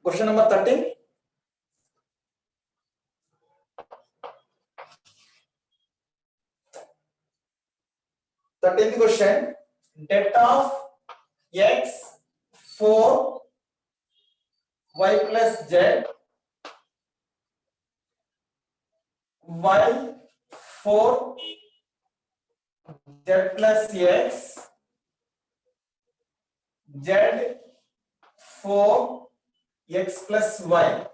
Question number 13. The question, det of x 4 y plus z y 4 z plus x z 4 x plus y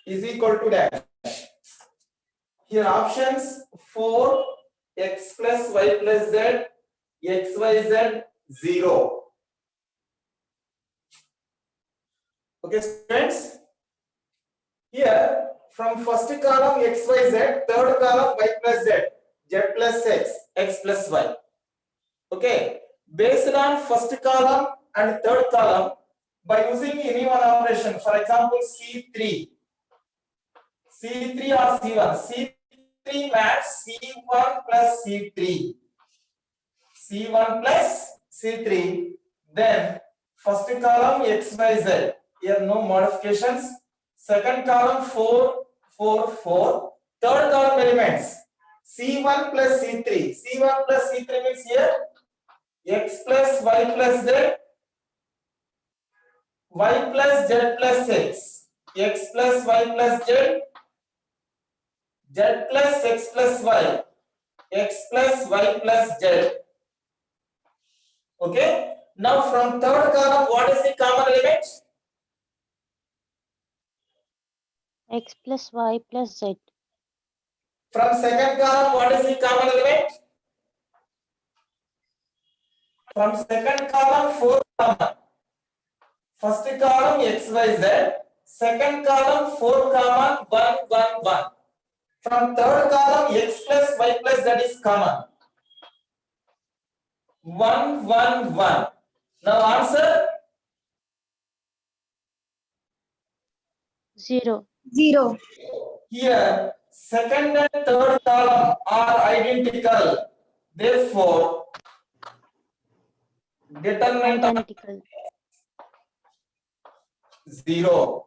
is equal to dash. Here options 4 x plus y plus z x y z 0. Okay students, here from first column x y z, third column y plus z, z plus x plus y. Okay, based on first column and third column, by using any one operation, for example C3 or C1, C3 maps C1 plus C3, C1 plus C3, then first column x y z, here no modifications, second column 4 4 4, third column elements C1 plus C3, C1 plus C3 means here x plus y plus z, y plus z plus x plus y plus z, z plus x plus y, x plus y plus z. Okay, now from third column what is the common element? X plus Y plus Z. From second column what is the common element? From second column 4 common. First column x y z, second column 4 common 1 1 1. From third column x plus y plus z is common 1 1 1. Now answer 0. 0. here second and third column are identical, therefore determinant of Identical. 0.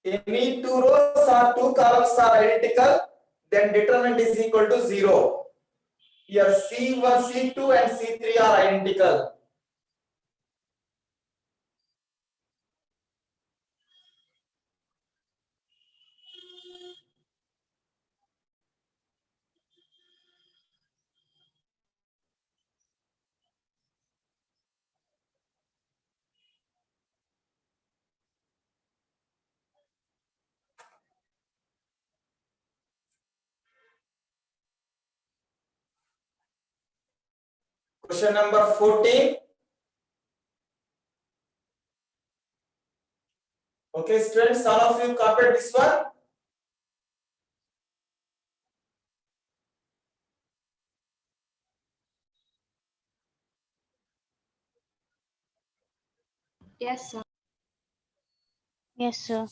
Any two rows or two columns are identical, then determinant is equal to 0. Here C1, C2 and C3 are identical. Question number 14. Okay, students, all of you copied this one. Yes, sir. Yes, sir.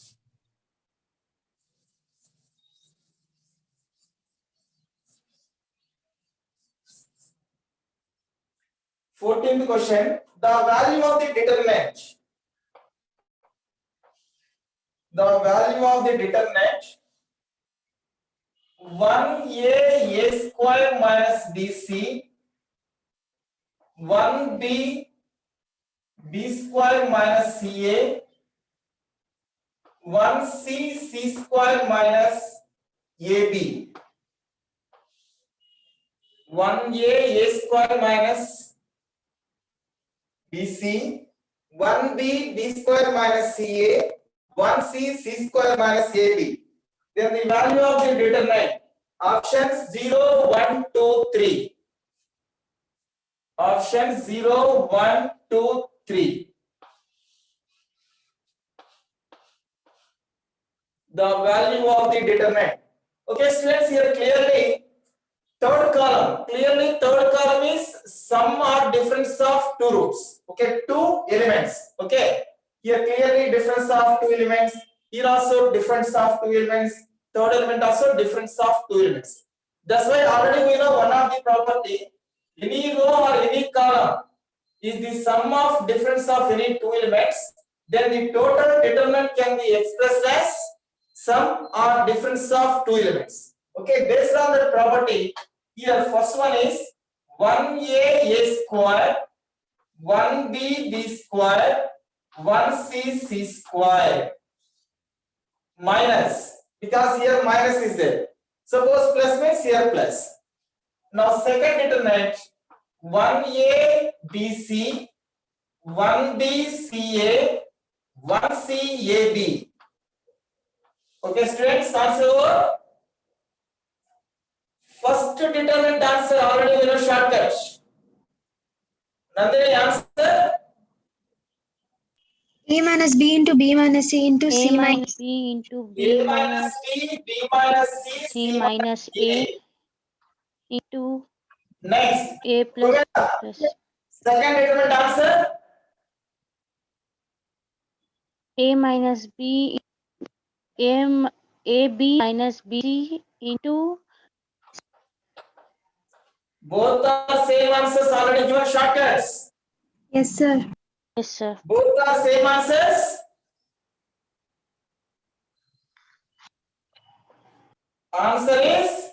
Fourteenth question, the value of the determinant. The value of the determinant 1a square minus bc, 1b b square minus ca, 1c c square minus ab, 1a square minus bc, 1b b square minus ca, 1c c square minus ab. Then the value of the determinant, options 0 1 2 3, options 0 1 2 3. The value of the determinant. Okay students, here clearly third column is sum or difference of two roots. Okay, two elements. Okay, here clearly difference of two elements, here also difference of two elements, third element also difference of two elements. That's why already we know one of the property. Any row or any column is the sum of difference of any two elements. Then the total determinant can be expressed as sum or difference of two elements. Okay, based on that property, here first one is 1a square, 1b square, 1c c square minus, because here minus is there. Suppose plus means here plus. Now second determinant 1a bc, 1b ca, 1c ab. Okay, students, answer over. First determinant answer already we know shortcut. Nandini answer. A minus B into B minus C into A C minus B into A B minus minus B, B minus C, C minus A A. into Next. A plus plus Second determinant answer. A minus B A B minus B C into Both are same answers already given shortcuts. Yes, sir. yes sir. Both are same answers. Answer is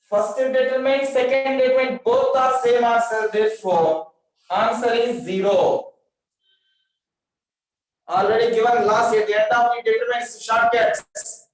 first determinant, second determinant, both are same answer. Therefore, answer is 0. Already given last at the end of the determinants shortcuts.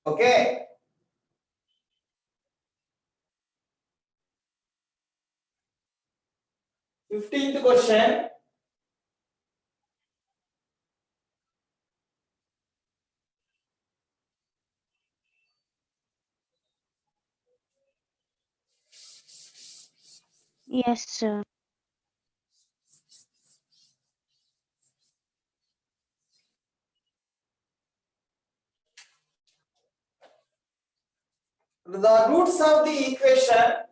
Okay. Fifteenth question. Yes sir. The roots of the equation.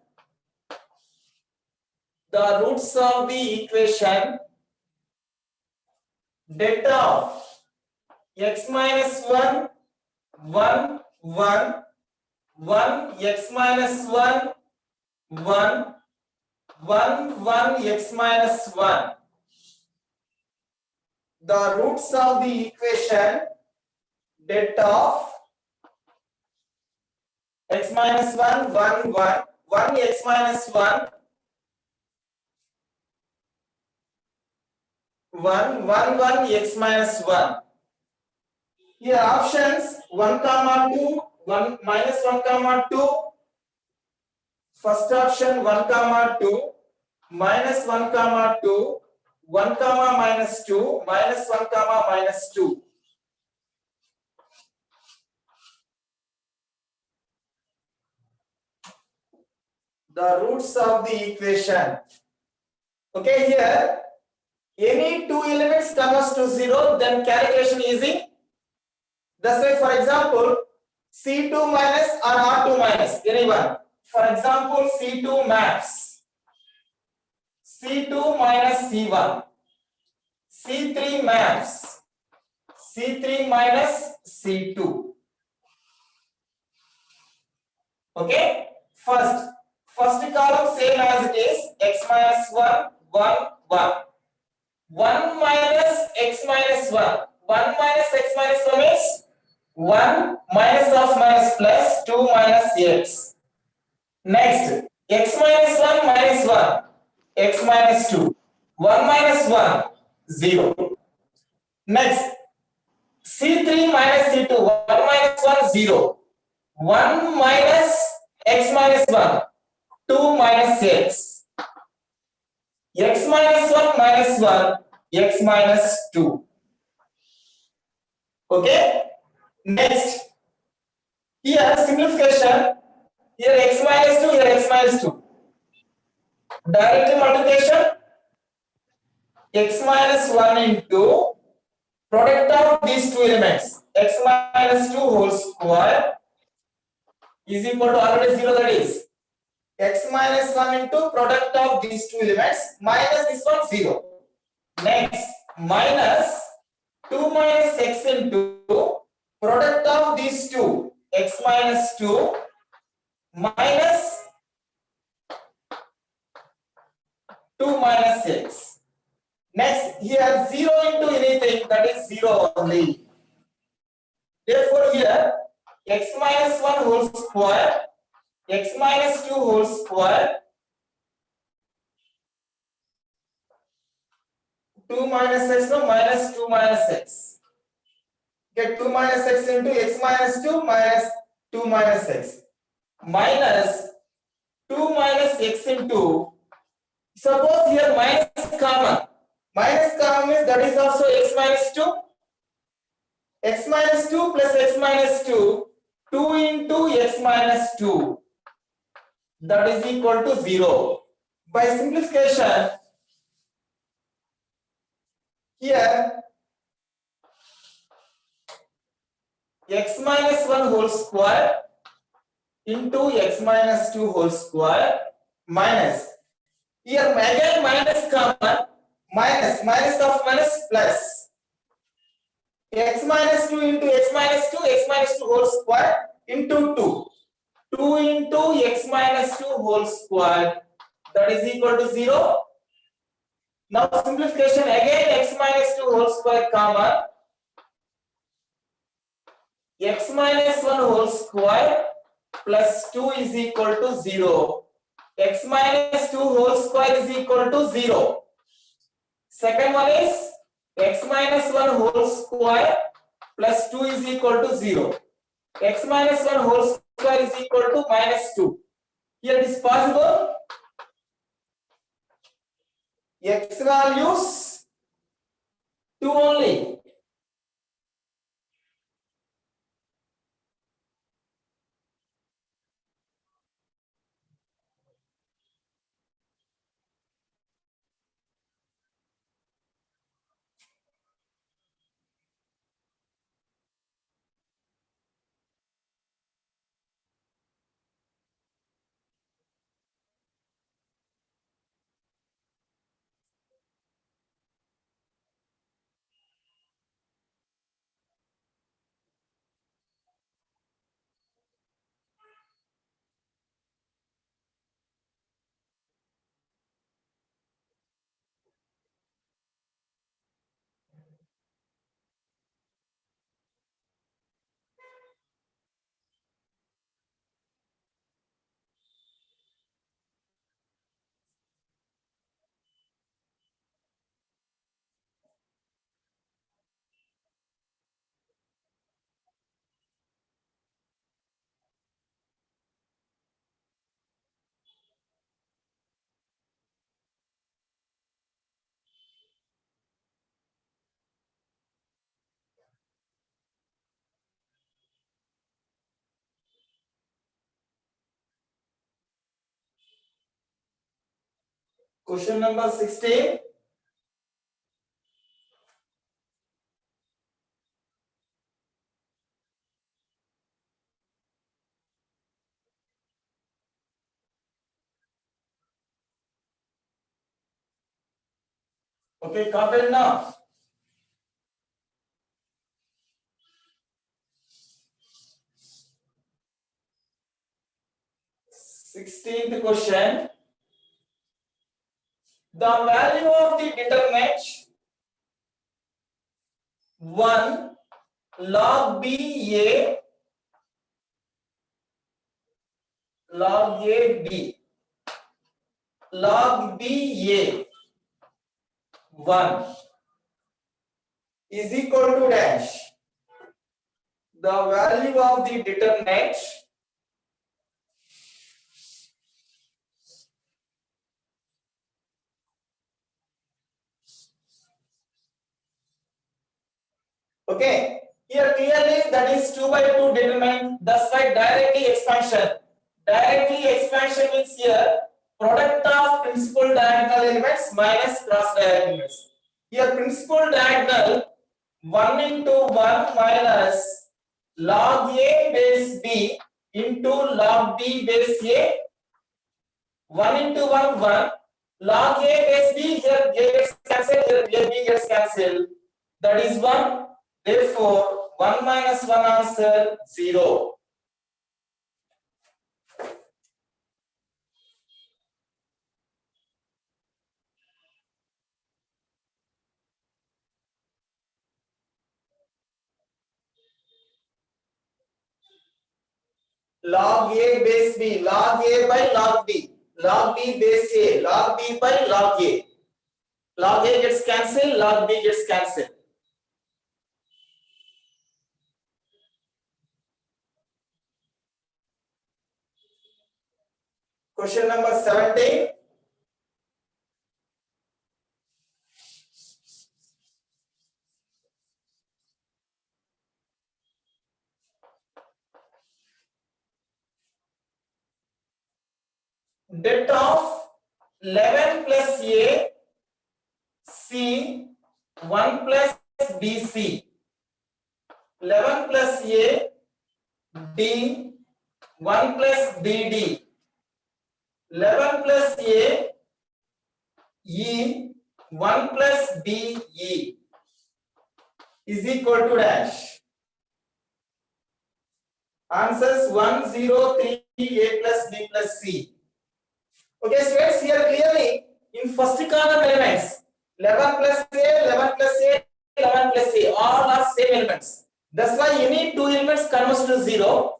The roots of the equation. Delta of x minus 1, 1, 1, 1, x minus 1, 1, 1, 1, x minus 1. The roots of the equation delta of x minus 1, 1, 1, 1, x minus 1, 1, 1, 1, x minus 1. Here options 1 comma 2, 1 minus 1 comma 2. First option 1 comma 2, minus 1 comma 2, 1 comma minus 2, minus 1 comma minus 2. The roots of the equation. Okay, here any two elements comes to 0, then calculation easy. That's why, for example, C2 minus or R2 minus, anyone. For example, C2 maps. C2 minus C1. C3 maps. C3 minus C2. Okay? First column same as it is, x minus 1, 1, 1. 1 minus x minus 1. 1 minus x minus 1 is 1 minus of minus plus 2 minus x. Next, x minus 1 minus 1. X minus 2. 1 minus 1, 0. Next, C3 minus C2, 1 minus 1, 0. 1 minus x minus 1, 2 minus x. X minus 1 minus 1, x minus 2. Okay? Next, here simplification. Here x minus 2, here x minus 2. Directly multiplication, x minus 1 into product of these two elements, x minus 2 whole square is equal to already 0, that is x minus 1 into product of these two elements minus this one 0. Next, minus 2 minus x into product of these two, x minus 2 minus 2 minus x. Next, here 0 into anything, that is 0 only. Therefore, here x minus 1 whole square, x minus 2 whole square, 2 minus x, no, minus 2 minus x. Get 2 minus x into x minus 2 minus 2 minus x. Minus 2 minus x into, suppose here minus common. Minus common means that is also x minus 2. X minus 2 plus x minus 2, 2 into x minus 2, that is equal to 0. By simplification, here x minus 1 whole square into x minus 2 whole square minus, here again minus common, minus, minus of minus plus, x minus 2 into x minus 2, x minus 2 whole square into 2. 2 into x minus 2 whole square, that is equal to 0. Now simplification, again x minus 2 whole square common, x minus 1 whole square plus 2 is equal to 0. X minus 2 whole square is equal to 0. Second one is x minus 1 whole square plus 2 is equal to 0. X minus 1 whole square is equal to minus 2. Here it is possible. X values 2 only. Question number 16. Okay, copy now. 16th question. The value of the determinant 1 log B A log A B log B A 1 is equal to dash. the value of the determinant okay. Here clearly that is 2 by 2 determinant. That's why directly expansion. Directly expansion means here product of principal diagonal elements minus cross diagonal elements. Here principal diagonal 1 into 1 minus log A base B into log B base A. 1 into 1 1 log A base B, here A gets cancelled, here A B gets cancelled. That is 1. Therefore, 1 minus 1 answer 0. Log A base B, log A by log B, log B base A, log B by log A. Log A gets cancelled, log B gets cancelled. Question number 17. Det of 11 plus A C 1 plus BC 11 plus A D 1 plus BD 11 plus A E 1 plus BE is equal to dash. Answers 1 0 3 A plus B plus C. Okay, students, here clearly in first column elements 11 plus A, 11 plus A, 11 plus A, all are same elements. That's why any two elements converts to 0.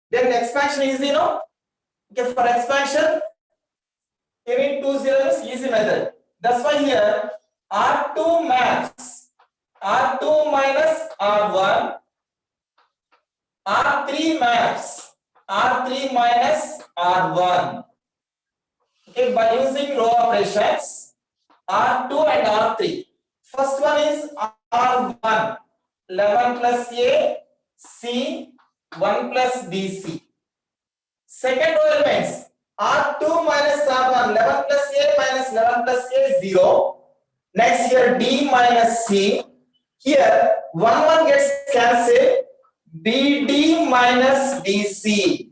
Then expansion is 0. Okay, for expansion, any two zeros easy method. That's why here R2 maps R2 minus R1, R3 maps R3 minus R1. Okay, by using row operations, R2 and R3. First one is R1, 11 plus A, C, 1 plus BC. Second row elements, R2 minus R1, 11 plus A minus 11 plus A, 0. Next here, D minus C. Here, 1 gets cancelled, BD minus BC.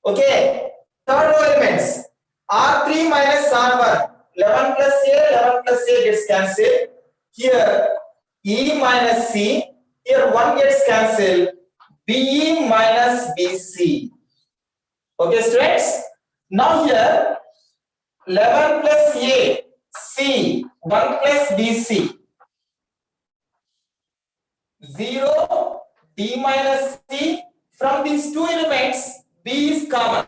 Okay, third row elements, R3 minus R1, 11 plus A, 11 plus A gets cancelled. Here, E minus C. Here, 1 gets cancelled, BE minus BC. Okay, students. Now here, 11 plus A, C, 1 plus BC. 0, D minus C. From these two elements, B is common.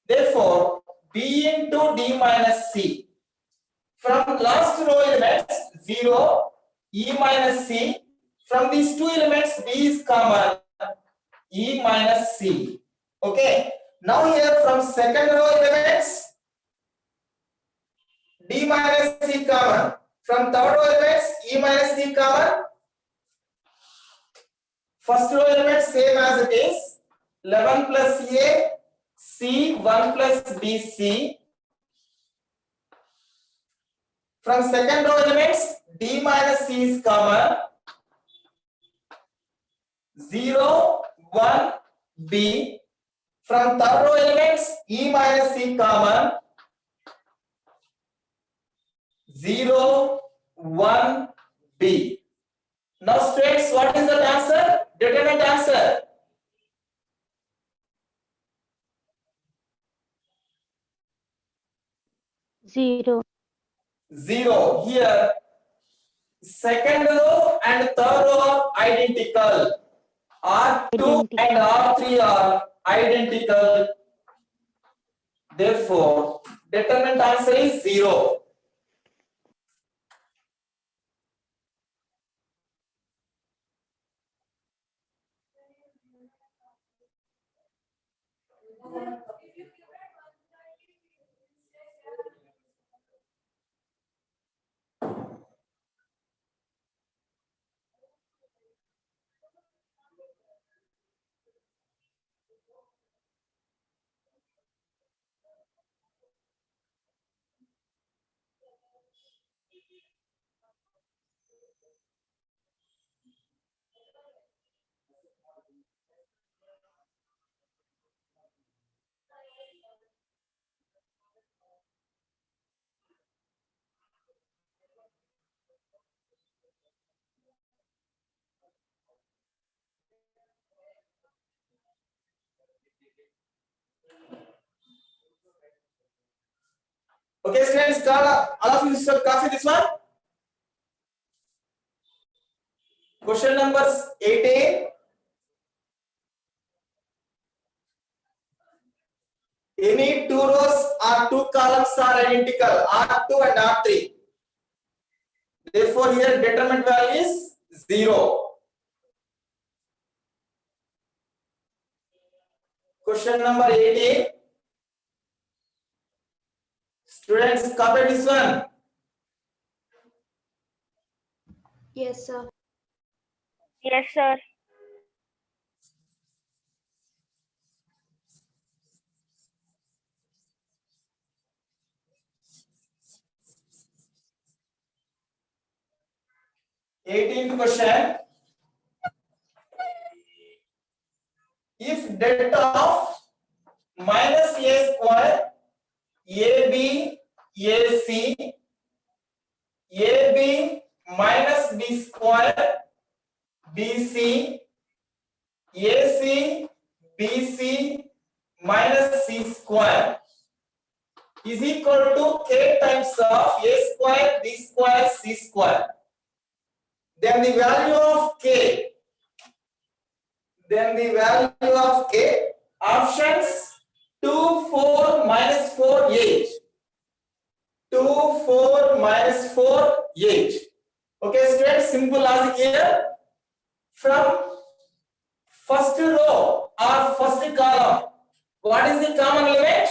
Therefore, B into D minus C. From last row elements, 0, E minus C. From these two elements, B is common, E minus C. Okay. Now here from second row elements, D minus C common. From third row elements, E minus C common. First row elements same as it is. 11 plus A, C, 1 plus BC. From second row elements, D minus C is common. 0, 1, B. From third row elements, E minus C common. 0, 1, B. Now students, what is the answer? Determinant answer. Zero. 0. Here, second row and third row are identical. R2 and R3 are identical. Therefore, determinant answer is 0. Okay, students, all of you should copy this one. Question numbers 18. Any two rows or two columns are identical, R2 and R3. Therefore, here determinant value is 0. Question number 18. Students, copy this one. Yes, sir. Yes, sir. Eighteenth question. If delta of minus a square AB AC AB minus B square BC AC BC minus C square is equal to K times of A square B square C square. Then the value of K. Options 2, 4, minus 4, 8. 2, 4, minus 4, 8. Okay, students, simple logic here. From first row or first column, what is the common element?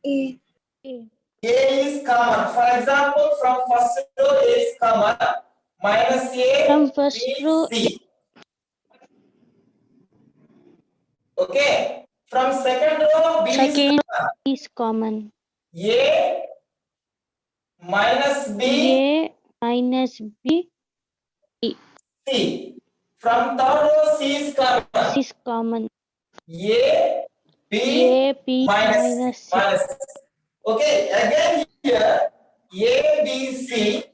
A. A. A is common. For example, from first row A is common. Minus A, From first B, row, C. Okay. From second row B second is is common. A minus B, A minus B C. From third row C is common. is common. A, B, A, B minus C. minus. Okay, again here A, B, C.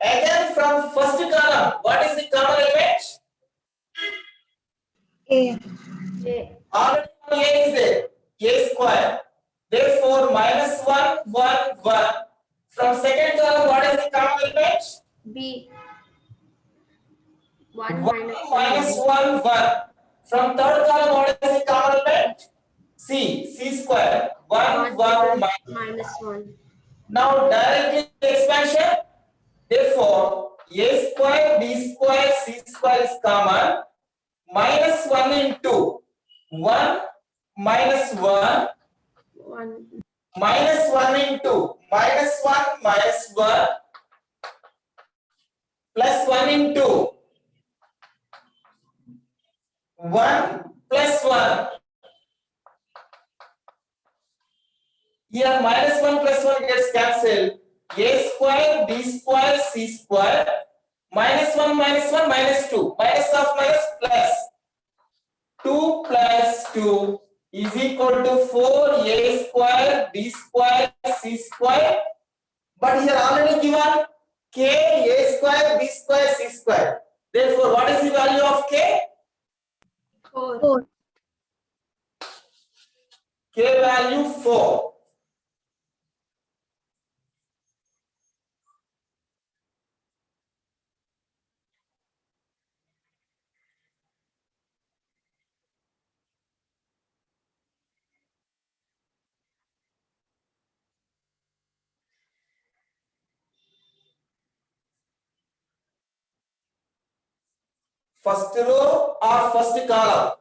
Again from first column, what is the common element? A. Already A is there, A square. Therefore, minus 1, 1, 1. From second column, what is the common element? B. 1 minus 1, 1. From third column, what is the common element? C square. 1, 1, minus 1. Now directly expansion. Therefore, A square, B square, C square is common. Minus 1 into 1 minus 1 minus 1 into minus 1 minus 1 plus 1 into 1 plus 1. Here minus 1 plus 1 gets cancelled. A square, B square, C square. Minus 1 minus 2. Minus of minus plus. 2 plus 2 is equal to 4A square, B square, C square. But here already given K, A square, B square, C square. Therefore, what is the value of K? 4. K value 4. First row or first column?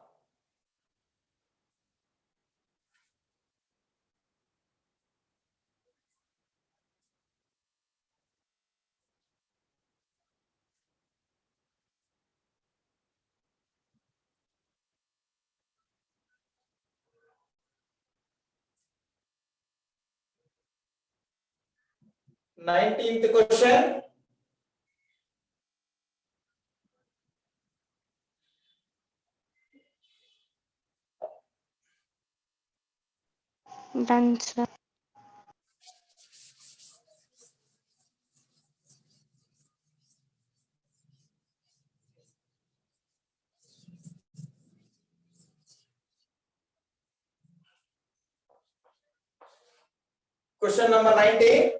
Nineteenth question. Done, sir. Question number 19.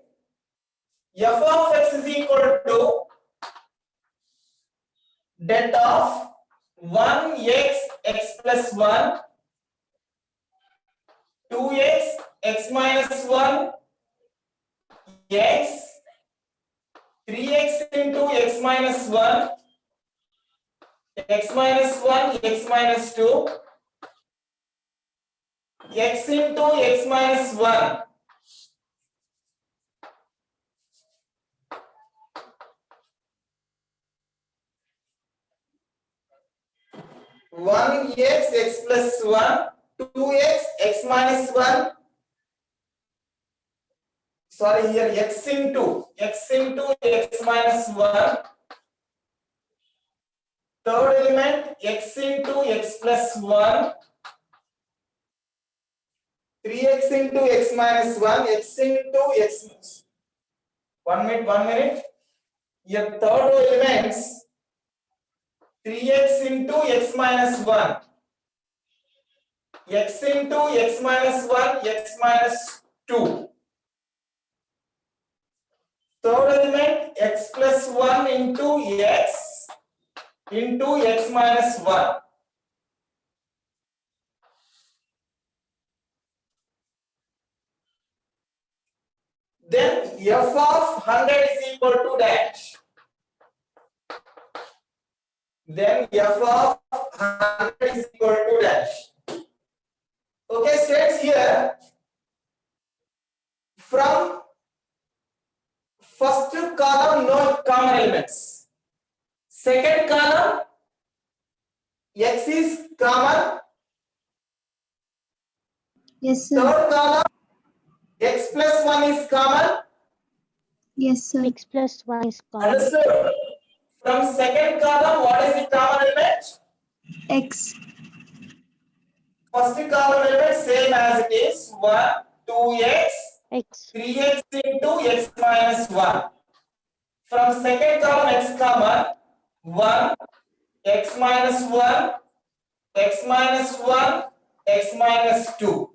F of x is equal to det of 1x x plus 1, 2x x minus 1, x, 3x into x minus 1, x minus 1, x minus 2, x into x minus 1. One x plus 1, 2x x minus 1. Sorry, here x into x minus 1. Third element x into x plus 1. 3x into x minus 1, x into x. 1 minute. Here third row elements 3x into x minus 1, x into x minus 1, x minus 2. Third element x plus 1 into x minus 1. Then f of 100 is equal to dash. Then f of 100 is equal to dash. Okay, states here from first column no common elements. Second column x is common. Yes, sir. Third column x plus 1 is common. Yes, sir. X plus 1 is common. Understood? From second column, what is the common element? X. First column element same as it is 1, 2x, X. 3x into x minus 1. From second column x common 1, x minus 1, x minus 1, x minus 2.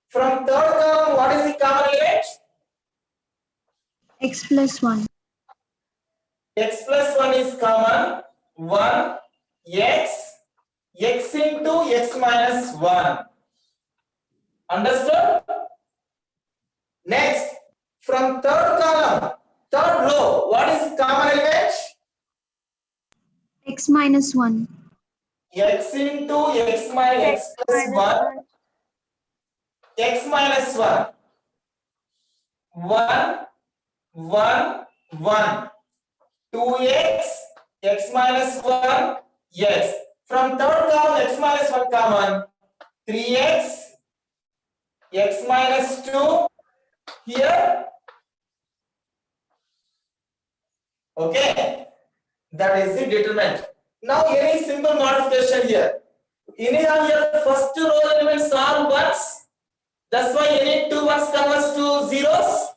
From third column, what is the common element? X plus 1. X plus 1 is common. 1, x, x into x minus 1. Understood? Next, from third column, third row, what is the common element? X minus 1. X into x minus x plus 1, x minus 1. 1, 1, 1. 2x, x minus 1, yes. From third column, x minus 1 common. 3x, x minus 2, here. Okay, that is the determinant. Now, any simple modification here. Anyhow, your first row elements are ones. That's why any two ones converts to zeros.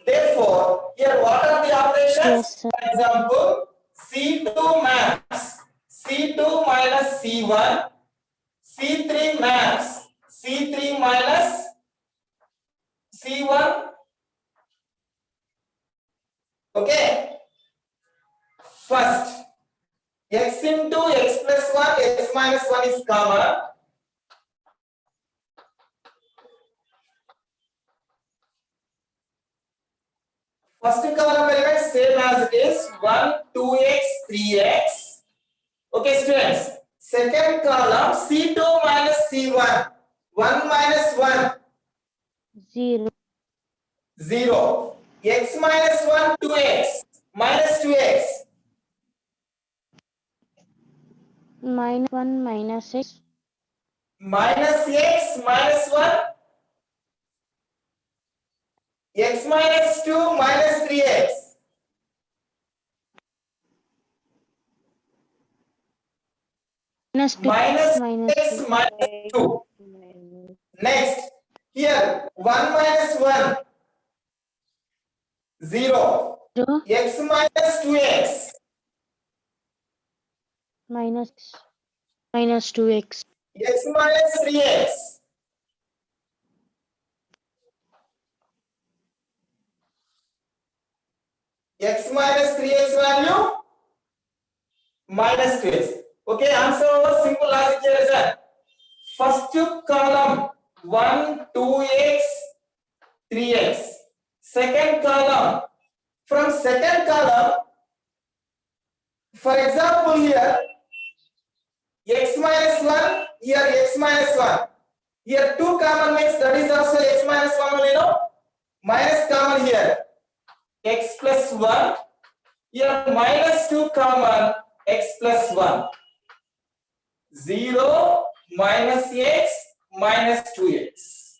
Therefore, here what are the operations? Yes, sir. For example, C2 maps C2 minus C1, C3 maps C3 minus C1. Okay. First, x into x plus 1, x minus 1 is common. First column element same as it is 1, 2x, 3x. Okay, students. Second column C2 minus C1. 1 minus 1, 0, 0. X minus 1, 2x. Minus 2x. minus 1 minus x, Minus x minus 1. X minus 2 minus 3x. minus 2, Minus minus x 2, minus 2. Next, here 1 minus 1, 0. 0, X minus 2x. minus 2x, X minus 3x. X minus 3x value minus 2x. Okay, answer over simple logic here is that first column 1, 2x, 3x. Second column, from second column, for example here, x minus 1, here x minus 1. Here 2 common makes, that is also x minus 1 only, no? Minus common here, x plus 1. Here minus 2 common, x plus 1. 0 minus x minus 2x.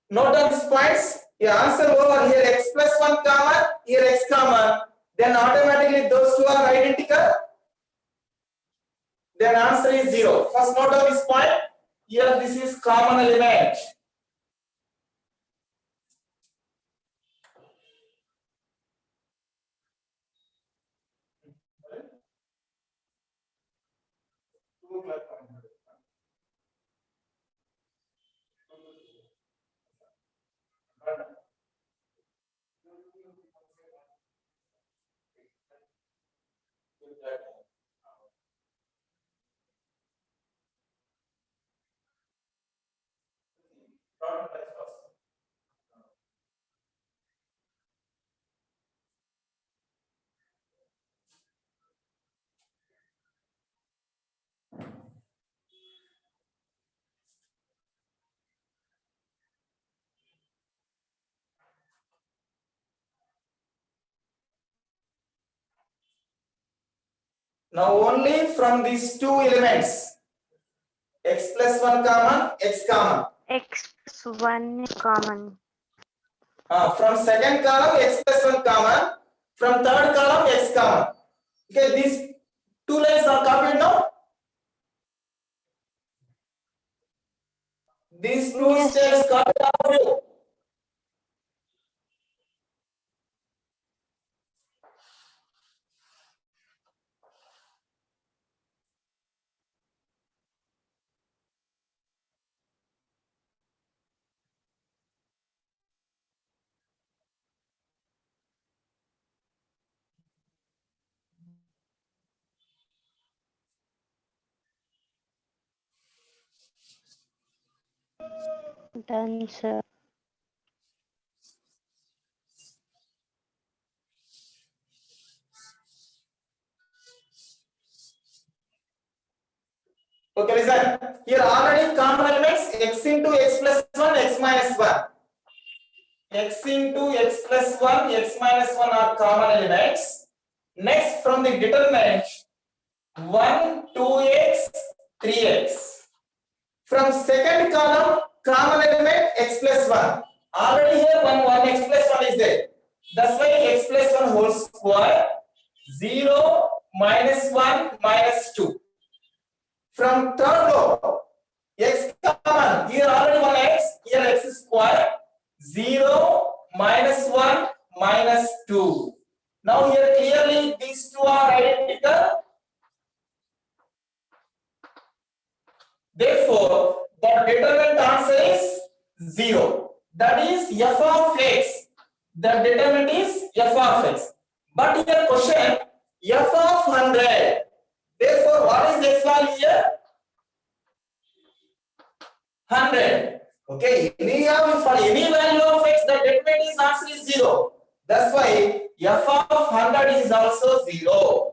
Note down these points. Your answer over here x plus 1 common, here x common. Then automatically those two are identical. Then answer is 0. First note down this point. Here this is common element. Now only from these two elements, x plus 1 common, x common. x plus 1 is common, From second column, x plus 1 common. From third column, x common. Okay, these two lines are copied now. These two Yes. steps copied out of you. done sir. Okay, listen. Here already common elements x into x plus 1, x minus 1. X into x plus 1, x minus 1 are common elements. Next, from the determinant, 1, 2x, 3x. From second column, common element x plus 1. Already here 1 x plus 1 is there. That's why x plus 1 whole square. 0 minus 1 minus 2. From third row, x common. Here already 1x, here x square. 0 minus 1 minus 2. Now here clearly these two are identical. Therefore, the determinant answer is 0. That is f of x. The determinant is f of x. But here question f of 100. Therefore, what is x value here? 100. Okay, for any value of x, the determinant is answer is 0. That's why f of 100 is also 0.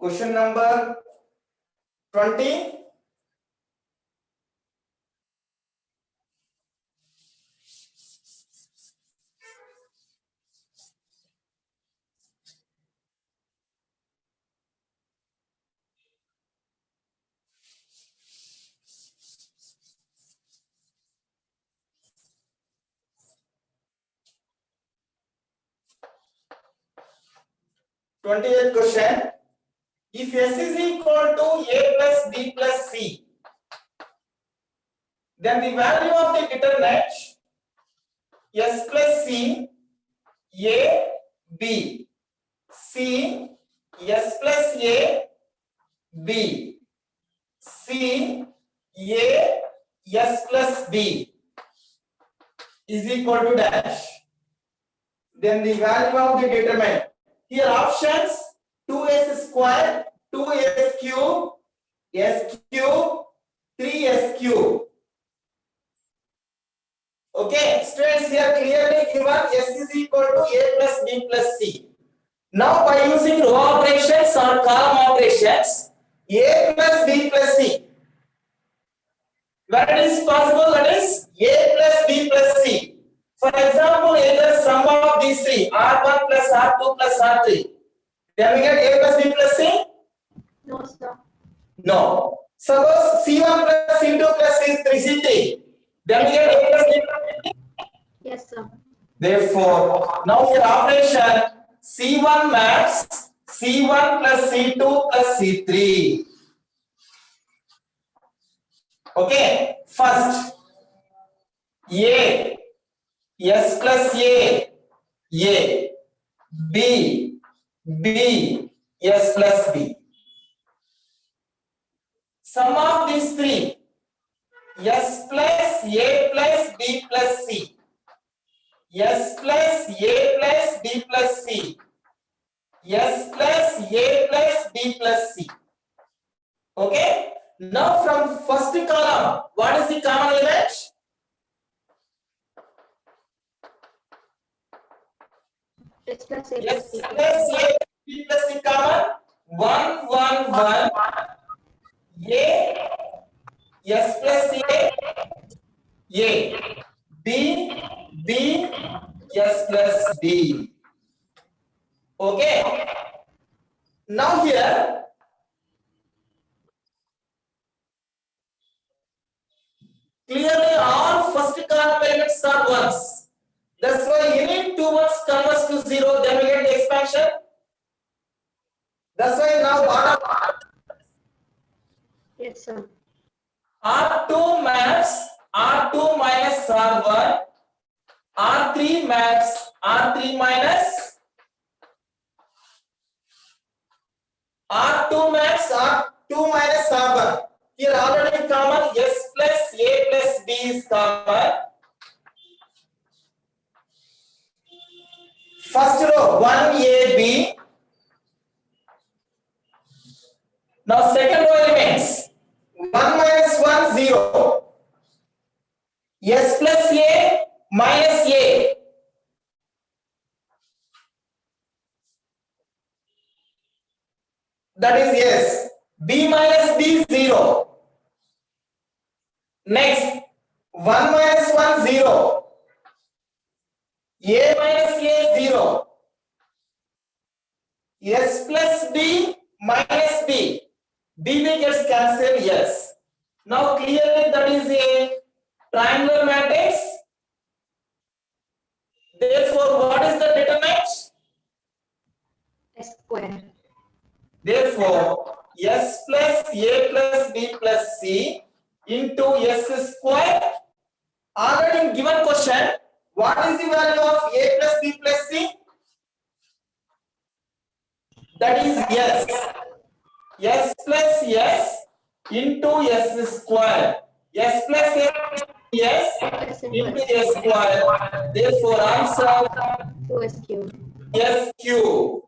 Question number 20. Twentieth question. If S is equal to A plus B plus C, then the value of the determinant S plus C, A, B, C, S plus A, B, C, A, S plus B is equal to dash. Then the value of the determinant. Here options 2s square, 2s cube, s cube, 3s cube. Okay, students, here clearly given s is equal to a plus b plus c. Now by using row operations or column operations, a plus b plus c. When it is possible, that is a plus b plus c. For example, either sum of these three, R1 plus R2 plus R3. Then we get A plus B plus C? No, sir. No. Suppose C1 plus C2 plus C3, C3. Then we get A plus B plus C? Yes, sir. Therefore, now your operation C1 maps C1 plus C2 plus C3. Okay. First, A. S plus A, B, B, S plus B. Sum of these three, S plus A plus B plus C, S plus A plus B plus C, S plus A plus B plus C. Okay? Now from first column, what is the common element? S plus A S plus C. plus A B plus C common 1 1 1 A S plus A B B S plus B. Okay. Now here clearly all first column elements are ones. That's why any two ones converts to 0, then we get the expansion. That's why now bottom Yes, sir. R2 maps R2 minus R1, R3 maps R3 minus R2 maps R2 minus R1. Here already common S plus A plus B is common. First row 1AB. Now second row elements 1 minus 1 0. S plus A minus A. That is yes. B minus B 0. Next 1 minus 1 0. A minus A 0. S plus B minus B. BB gets cancelled, yes. Now clearly that is a triangular matrix. Therefore, what is the determinant? S square. Therefore, S plus A plus B plus C into S square. Already in given question, what is the value of A plus B plus C? That is S. S plus S into S square. S plus S S into into S square. Therefore, answer 2S cube. S cube.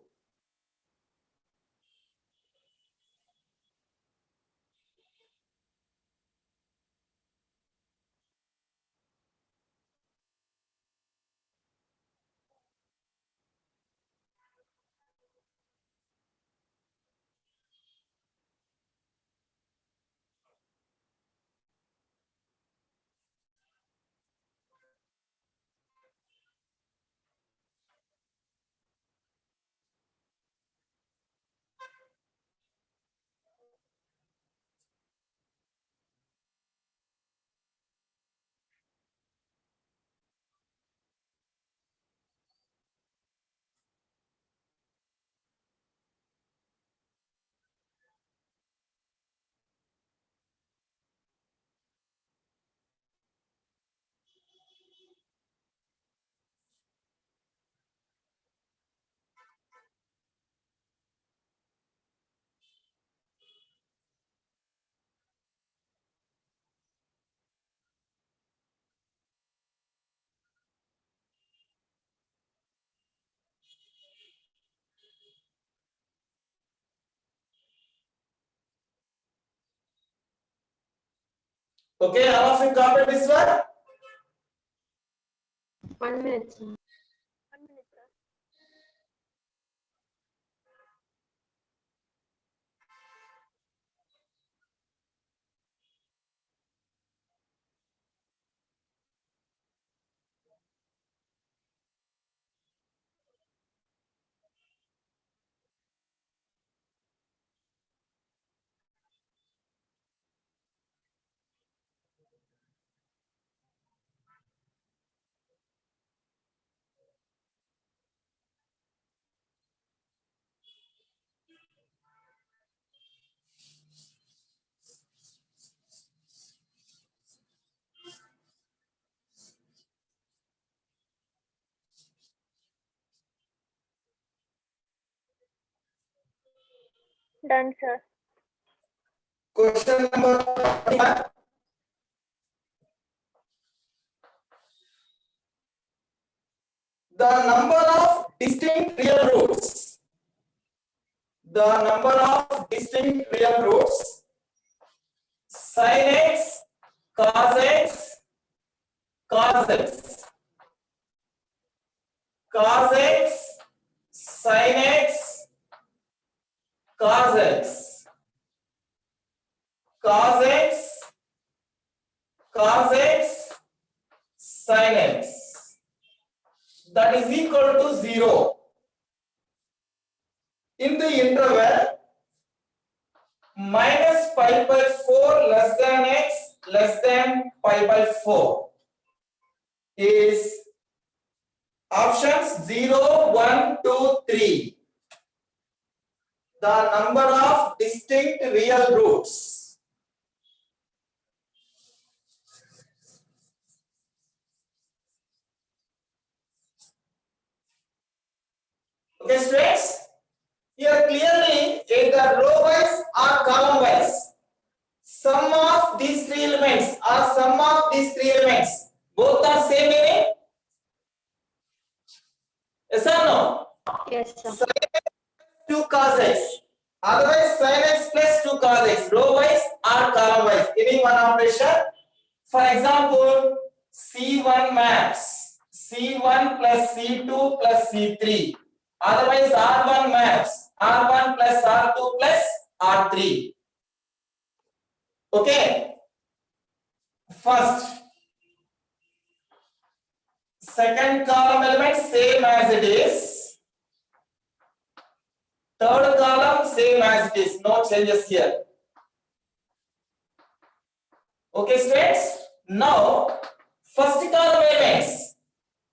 Okay, all of you copied this one? 1 minute. Sir. Done, sir. Question number 21. The number of distinct real roots. The number of distinct real roots. Sin x, cos x, cos x. Cos x, sin x, cos x. Cos x, cos x, sin x. That is equal to 0. In the interval minus pi by 4 less than x less than pi by 4 is options 0, 1, 2, 3. The number of distinct real roots. Okay, students? Here clearly either row wise or column wise. Sum of these three elements or sum of these three elements both are same meaning? Yes or no? Yes, sir. Sin x 2 cos x. Otherwise sin x plus 2 cos x. Row wise or column wise. Any one operation. For example, C1 maps C1 plus C2 plus C3. Otherwise R1 maps R1 plus R2 plus R3. Okay. First, Second column element same as it is. Third column same as it is. No changes here. Okay, students. Now, first column elements.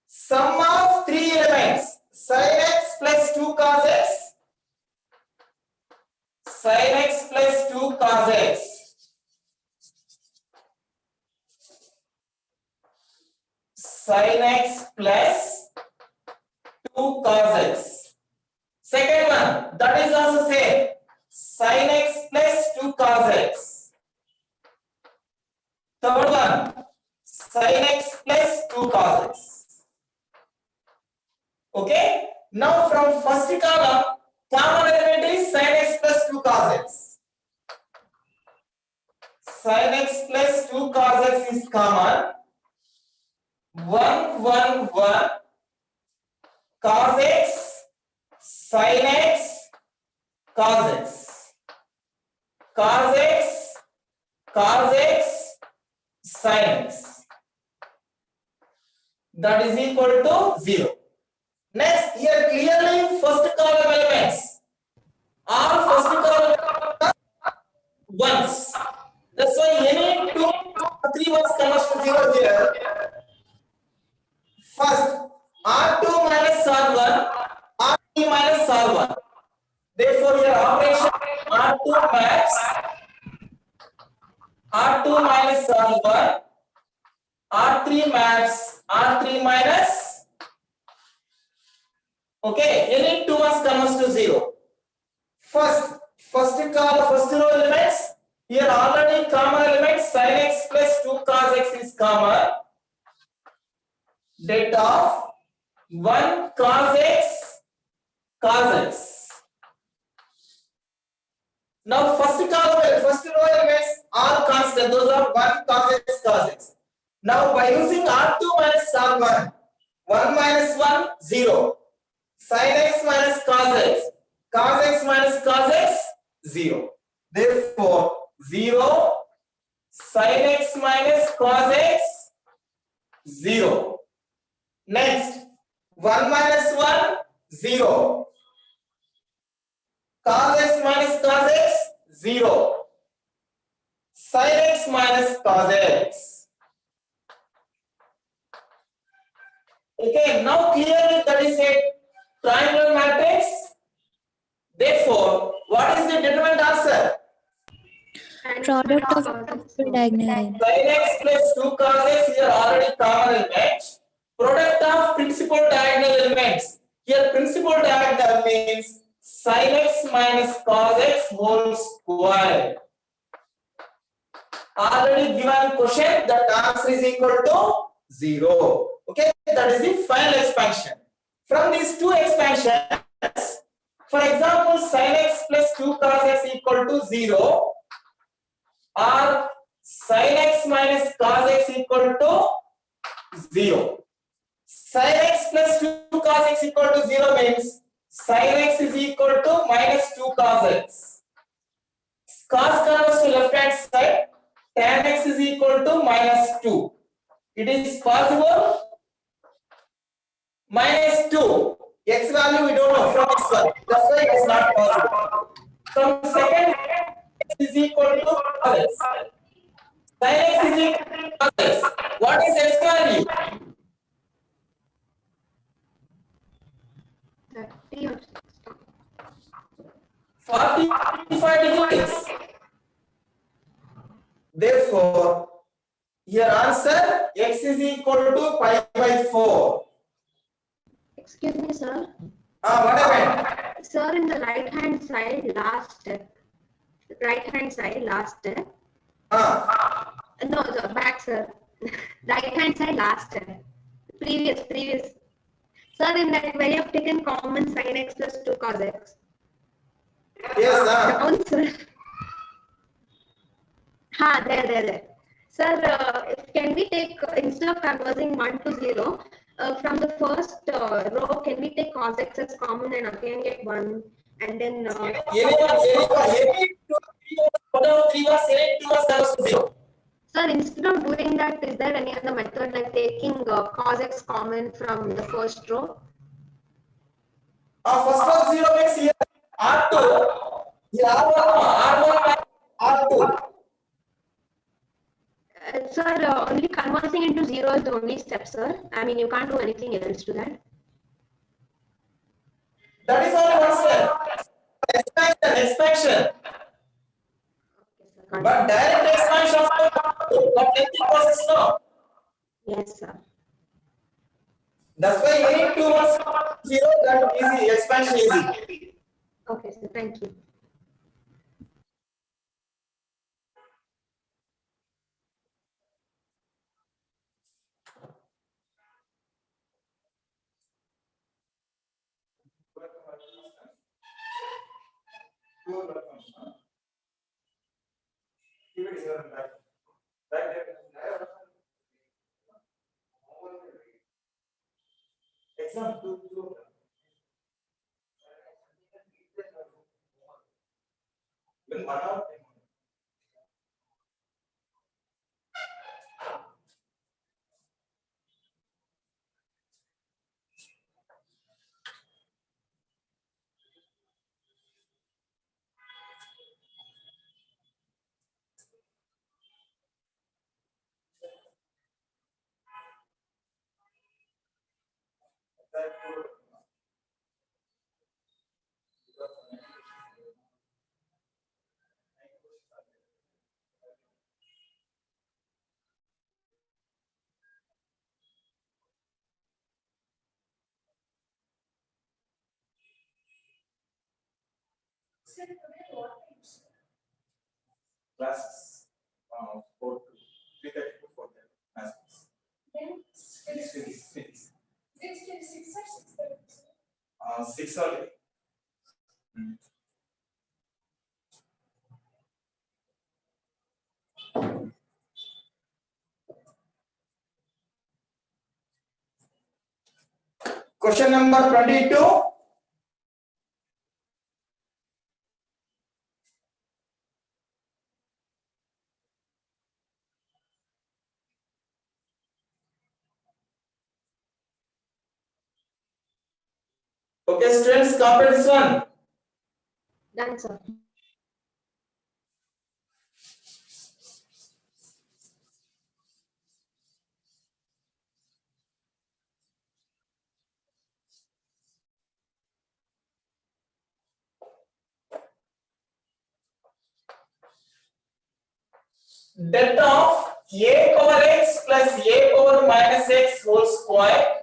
Sum of three elements. Sin x plus 2 cos x. Sin x plus 2 cos x. Sin x plus 2 cos x. Second one, that is also same. Sin x plus 2 cos x. Third one, sin x plus 2 cos x. Okay. Now from first column, common element is sin x plus 2 cos x. Sin x plus 2 cos x is common. 1 1 1 cos x sin x cos x cos x cos x sin x, that is equal to 0. Next, here clearly first column elements, all first column ones. That's why any 2 or 3 ones comes to 0 here. First, R2 minus R1, R3 minus R1. Therefore, your operation R2 max R2 minus R1, R3 max R3 minus. Okay, any 2 ones comes to 0. First row elements. Here already common elements sin x plus 2 cos x is common. Det of 1 cos x cos x. Now first row elements are constant. Those are 1 cos x cos x. Now by using R2 minus R1, 1 minus 1 0. Sin x minus cos x. Cos x minus cos x 0. Therefore 0 sin x minus cos x 0. Next, 1 minus 1, 0. Cos x minus cos x, 0. Sin x minus cos x. Okay, now clearly that is a triangular matrix. Therefore, what is the determinant answer? Product of principal diagonal. Sin x plus 2 cos x is already common element. Product of principal diagonal elements. Here principal diagonal means sin x minus cos x whole square. Already given question, that answer is equal to 0. Okay, that is the final expansion. From these two expansions, for example, sin x plus 2 cos x equal to 0, or sin x minus cos x equal to 0. Sin x plus 2 cos x equal to 0 means sin x is equal to minus 2 cos x. Cos comes to left hand side, tan x is equal to minus 2. It is possible minus 2. X value we don't know from this one. That's why it is not possible. From second, x is equal to cos x. Sin x is equal to cos x. What is x value? 45 degrees. Therefore, your answer x is equal to pi by 4. Excuse me, sir. What happened? Sir, in the right hand side, last step. No, sir, back, sir. Right hand side, last step. Previous. Sir, in that way, you have taken common sin x plus 2 cos x. Yes, sir. Down, sir. There. Sir, can we take, instead of converting 1 to 0, from the first row, can we take cos x as common and again get 1? And then... Any 2 or 3 was 0. Sir, Sir, instead of doing that, is there any other method like taking cos x common from the first row? First of 0 means here R2. Here R1 minus R2. Sir, only converting into 0 is the only step, sir. I mean, you can't do anything else to that. That is only one step. Expansion. Okay, But direct expansion of the lengthy process no. yes, sir. That's why you need 2 1 0, that easy, expansion easy. Okay, sir. Thank you. Exam 2. When 1 hour. Classes 4 to 3:30 to 4:30. Maths. Then Physics. 6:26 or 6:30? 6 only. Question number 22. Okay, students, complete this one. Done, sir. That of a power x plus a power minus x whole square.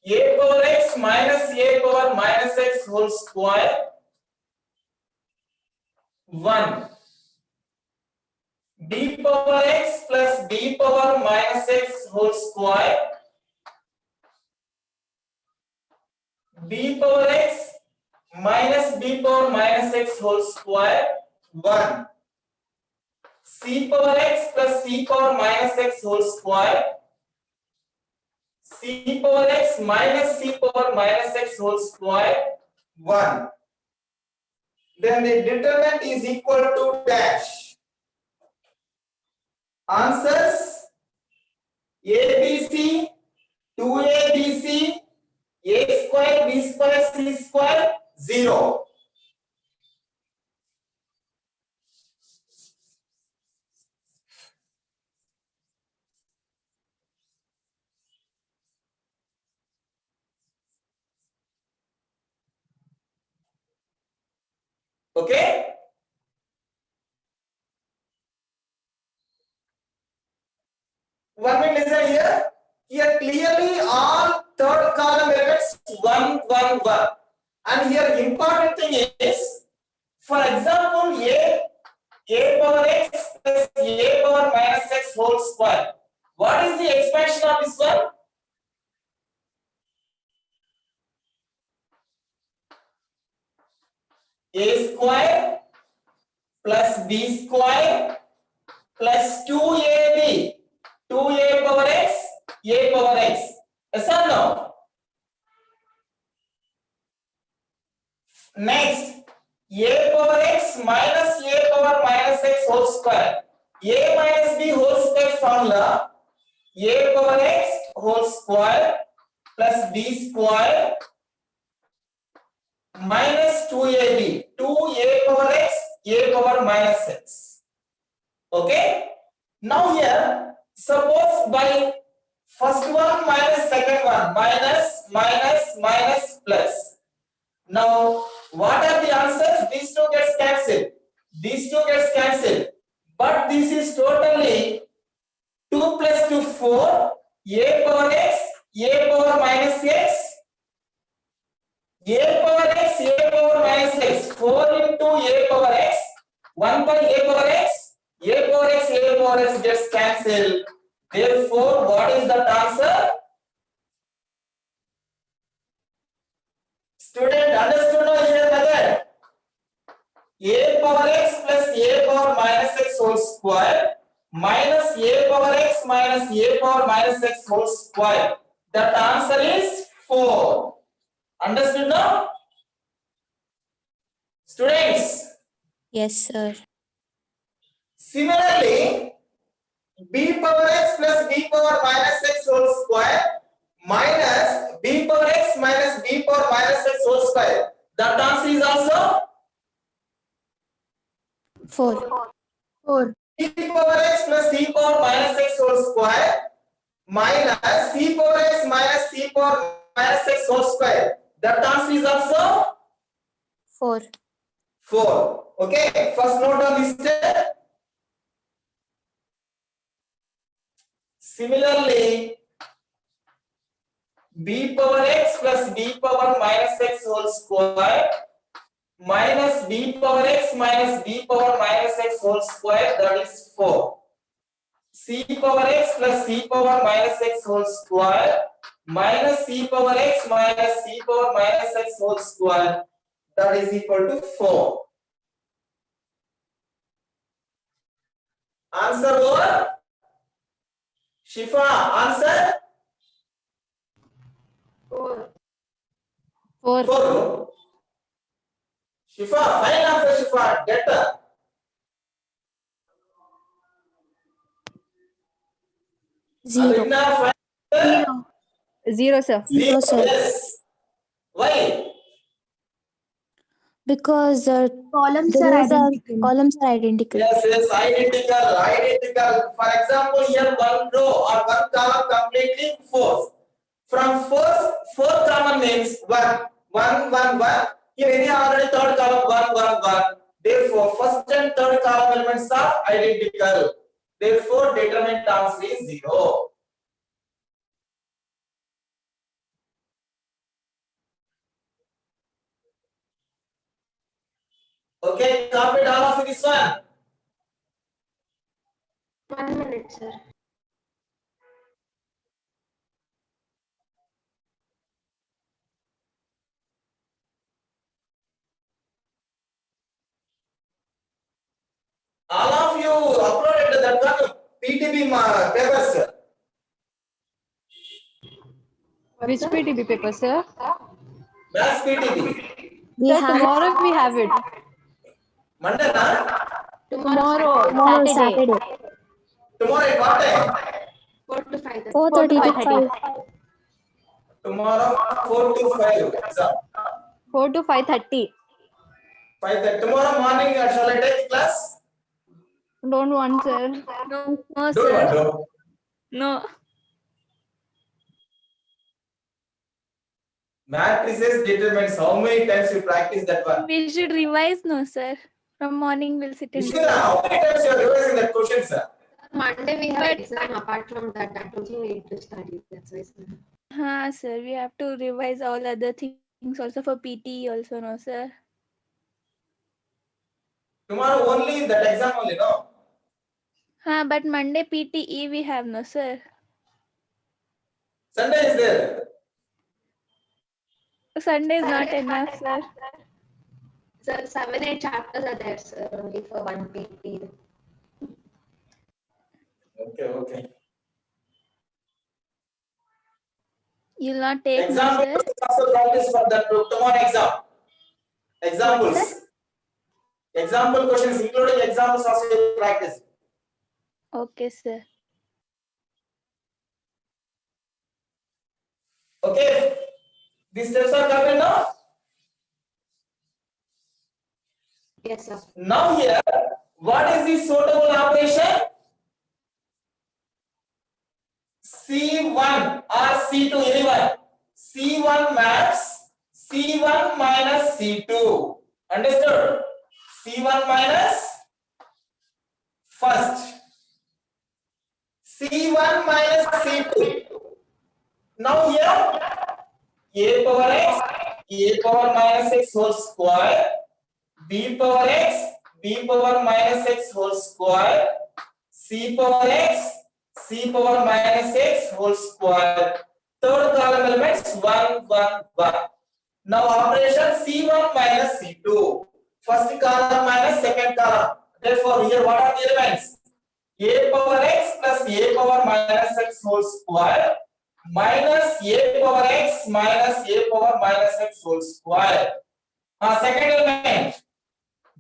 A power x minus a power minus x whole square. 1. B power x plus b power minus x whole square. B power x minus b power minus x whole square. 1. C power x plus c power minus x whole square. C power x minus c power minus x whole square. 1. Then the determinant is equal to dash. Answers: ABC, 2ABC, a square, b square, c square, 0. Okay? One minute, listen here. Here clearly all third column elements 1, 1, 1. And here important thing is, for example, a power x plus a power minus x whole square. What is the expansion of this one? A square plus b square plus 2ab. 2a power x, a power x. Yes or no? Next, a power x minus a power minus x whole square. A minus b whole square formula, a power x whole square plus b square minus 2ab, 2a power x, a power minus x. Okay? Now here, suppose by first one minus second one, minus, minus, minus, plus. Now, what are the answers? These two gets cancelled. These two gets cancelled. But this is totally 2 plus 2, 4, a power x, a power minus x, a power x, a power minus x, 4 into a power x, 1 by a power x, a power x, a power x gets cancelled. Therefore, what is that answer? Student, understood now here method? A power x plus a power minus x whole square minus a power x minus a power minus x whole square. That answer is 4. Understood now? Students, Yes, sir. similarly, b power x plus b power minus x whole square minus b power x minus b power minus x whole square. That answer is also 4. 4. c power x plus c power minus x whole square minus c power x minus c power minus x whole square. That answer is also 4. 4. Okay, first note on this step. Similarly, b power x plus b power minus x whole square minus b power x minus b power minus x whole square, that is 4. C power x plus c power minus x whole square minus c power x minus c power minus x whole square, that is equal to 4. Answer over? Shifa, answer? 4. 4. 4. Shifa, fine answer Shifa, get her. Zero. Abhigna, fine answer? 0, sir. Zero, sir. Yes. Why? Because the Columns the are rows are identical. columns are identical. Yes, identical, identical. For example, here one row or one column completely 4. From four common names 1, 1, 1, 1. Here any already third column 1, 1, 1. Therefore, first and third column elements are identical. Therefore, determinant answer is 0. Okay, complete all of this one. 1 minute, sir. All of you uploaded that one PTB papers. Which PTB paper, sir? Maths PTB. We Sir, have tomorrow we have it. Monday, na? Tomorrow, tomorrow Saturday. Saturday. Tomorrow at what time? 4 to 5. 4:30 to 5:30. 5. Tomorrow 4 to 5 exam. 4 to 5:30. 5 tomorrow morning shall I take class? Don't want, sir. No, Don't sir. want to. No. Matrices determines how many times you practice that one. We should revise, no, sir. From morning we'll sit in. Ishita, how many times you are revising that question, sir? Monday we have But- exam. Apart from that, that also we need to study. That's why, sir. Ha, sir. We have to revise all other things also for PT also, no, sir. Tomorrow only that exam only, no? Ha, but Monday PTE we have, no, sir. Sunday is there. Sunday is not enough, sir. Sir, 7, 8 chapters are there, sir, only for one PT. Okay, okay. You'll not take, no, Example sir. also practice for that tomorrow exam. Examples. Example questions, including examples, also you practice. Okay, sir. Okay, these steps are covered now. Yes, sir. Now here, what is the suitable operation? C1 or C2, anyone? C1 maps C1 minus C2. Understood? C1 minus first. C1 minus C2. Now here, a power x, a power minus x whole square, b power x, b power minus x whole square, c power x, c power minus x whole square. Third column elements 1, 1, 1. Now operation C1 minus C2. First column minus second column. Therefore, here what are the elements? A power x plus a power minus x whole square minus a power x minus a power minus x whole square. Second element,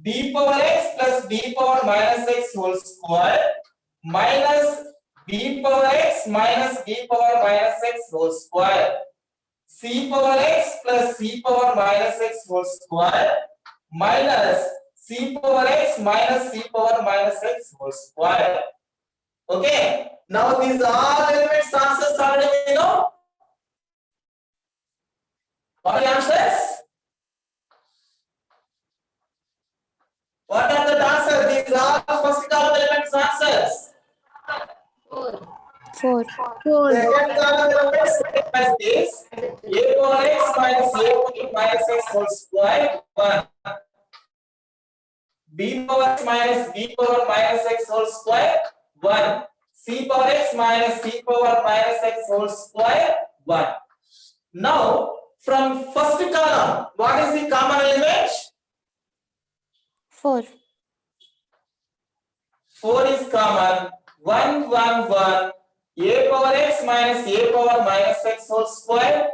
b power x plus b power minus x whole square minus b power x minus b power minus x whole square. C power x plus c power minus x whole square minus c power x minus c power minus x whole square. Okay, now these all elements answers already we know. What are the answers? What are the answers? These are first column elements answers. 4. 4. Second column elements same as this. A power x minus a power minus x whole square 1. B power x minus b power minus x whole square 1. C power x minus c power minus x whole square 1. Now from first column, what is the common element? 4. 4 is common. 1, 1, 1. A power x minus a power minus x whole square.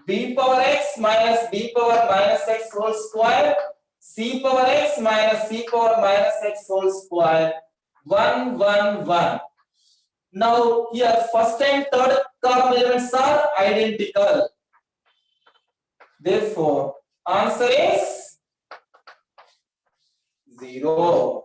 B power x minus b power minus x whole square. C power x minus c power minus x whole square. 1, 1, 1. Now here first and third column elements are identical. Therefore, answer is 0.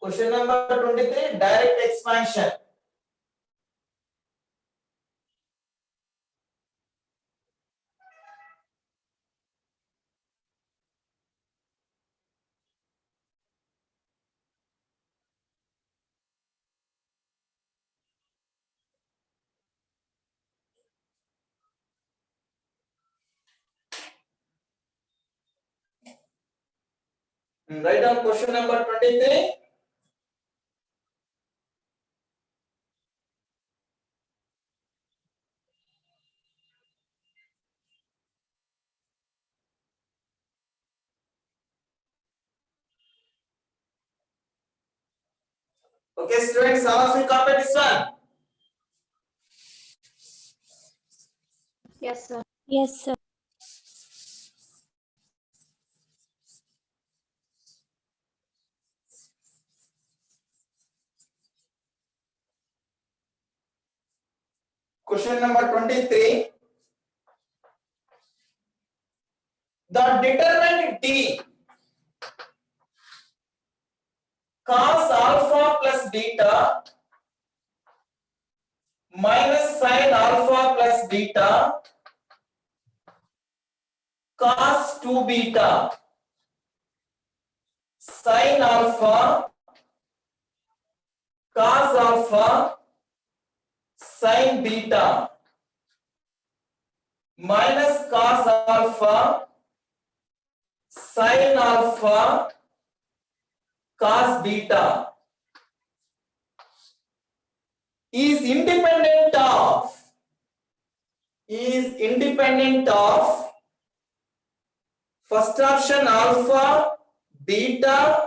Question number 23, direct expansion. Write down question number 23. Okay, students, all of you copy this one. Yes, sir. Yes, sir. Question number 23. the determinant D cos alpha plus beta minus sin alpha plus beta cos 2 beta sin alpha cos alpha sin beta minus cos alpha sin alpha cos beta is independent of first option alpha beta,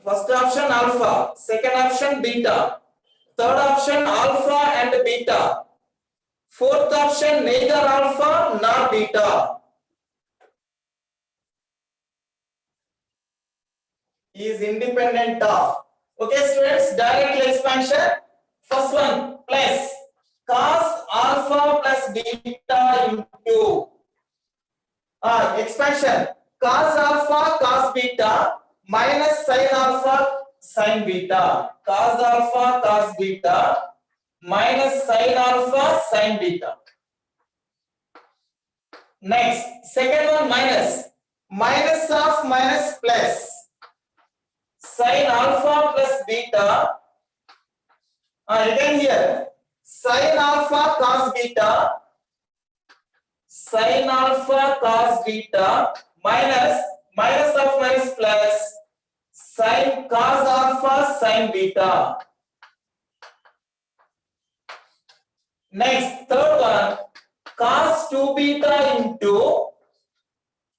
first option alpha, second option beta, third option alpha and beta, fourth option neither alpha nor beta. Is independent of. Okay students, directly expansion. First one plus cos alpha plus beta into expansion cos alpha cos beta minus sin alpha sin beta, cos alpha cos beta minus sin alpha sin beta. Next, second one minus of minus plus sin alpha plus beta, again here sin alpha cos beta minus of minus plus sin cos alpha sin beta. Next, third one cos 2 beta into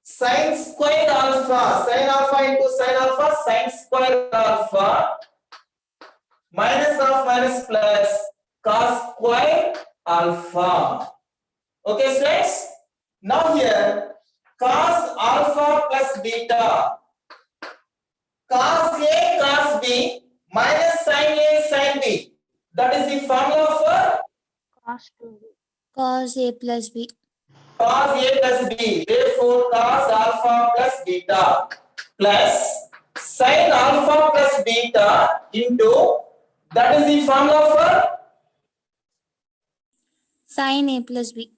sin square alpha, sin alpha into sin alpha, sin square alpha minus of minus plus cos square alpha. Okay students, now here cos alpha plus beta cos A cos B minus sin A sin B, that is the formula for Cos A plus B. cos A plus B, therefore cos alpha plus beta plus sin alpha plus beta into, that is the formula for Sin A plus B.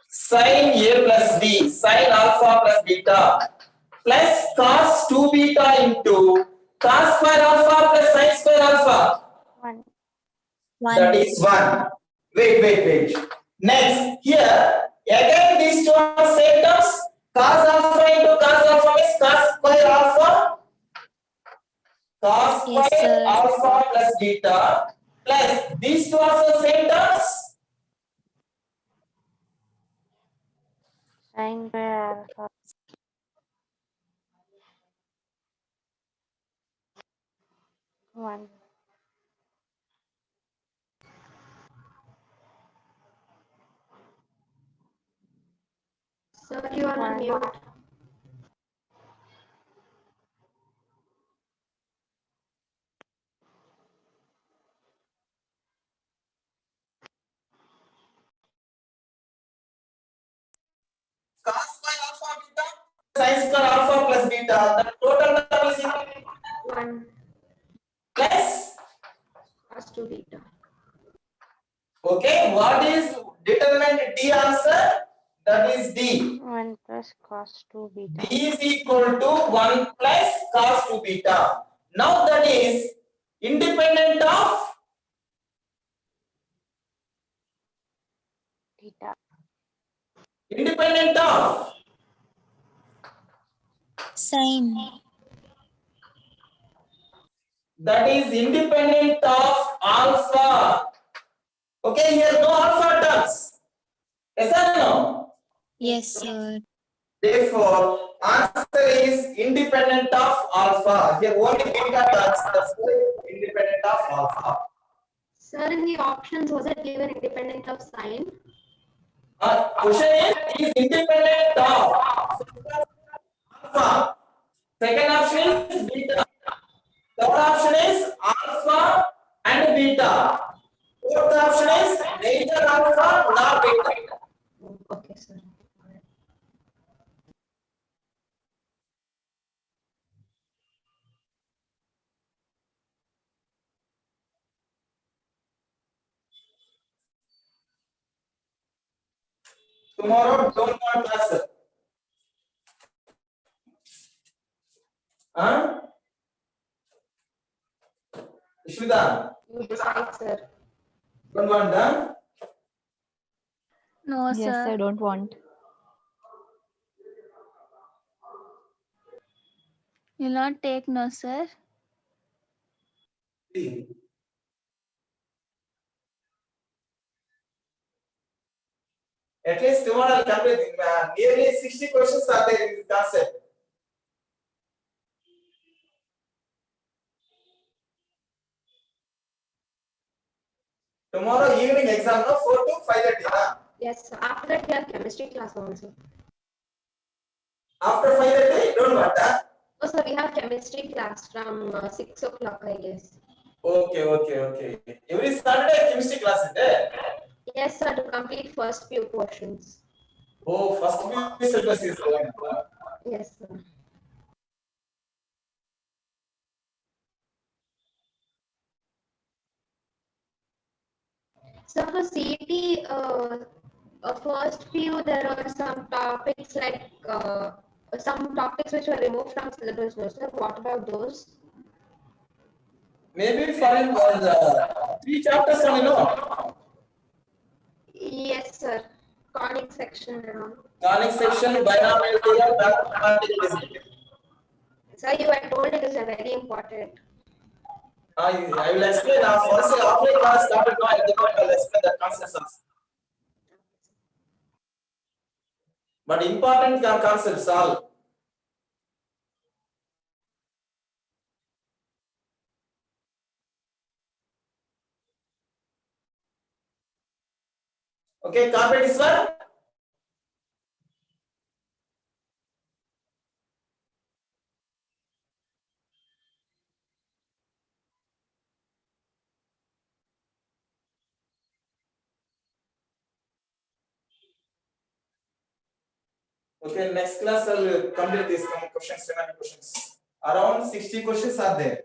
sin A plus B, sin alpha plus beta plus cos 2 beta into cos square alpha plus sin square alpha, 1. that is 1. Wait. Next, here again these two are same terms. Cos alpha into cos alpha is cos square alpha, cos Yes, square sir. alpha plus beta plus these two are the same terms. Sin square alpha. 1. Sir, you are on mute. Cos square alpha beta sin square alpha plus beta, the total number is 1 plus. cos 2 beta. Okay, what is determinant D answer? That is D. 1 plus cos 2 beta. D is equal to 1 plus cos 2 beta. Now that is independent of Theta. independent of Sin. that is independent of alpha. Okay, here no alpha terms. Yes or no? Yes, sir. Therefore, answer is independent of alpha. Here only beta terms. That's why independent of alpha. Sir, in the options, was it given independent of sign? Question is independent of alpha. Second option is beta. Third option is alpha and beta. Fourth option is neither alpha nor beta. Okay, sir. Tomorrow don't come class, sir. Huh? Ishwita, You decide, sir. don't want, huh? No, Yes, sir. I don't want. You'll not take, no, sir. At least tomorrow I'll complete. Nearly 60 questions are there in this concept. Tomorrow evening exam, no? 4 to 5:30, huh? Yes, sir. After that, we have chemistry class also. After 5:30, don't want, huh? Oh, sir, we have chemistry class from 6 o'clock, I guess. Okay. Every Saturday chemistry class is there. Yes, sir, to complete first few portions. Oh, first week syllabus is going. Yes, sir. So for CET, first few, there are some topics like some topics which were removed from syllabus. No, sir. What about those? Maybe for the 3 chapters only, no? Yes, sir. Conic section and all. Conic section, binomial theorem, mathematical reasoning. Sir, you had told it is a very important. I will explain once after class started. No, I'll explain the concepts also. But important concepts all. Okay, copy this one. Okay, next class I'll complete these questions, remaining questions. Around 60 questions are there.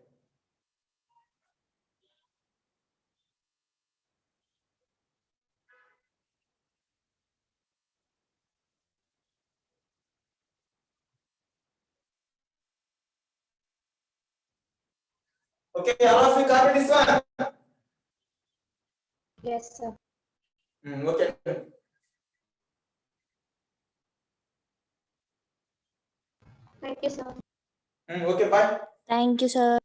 Okay, all of you copy this one. Yes, sir. Okay. Thank you, sir. Okay, bye. Thank you, sir.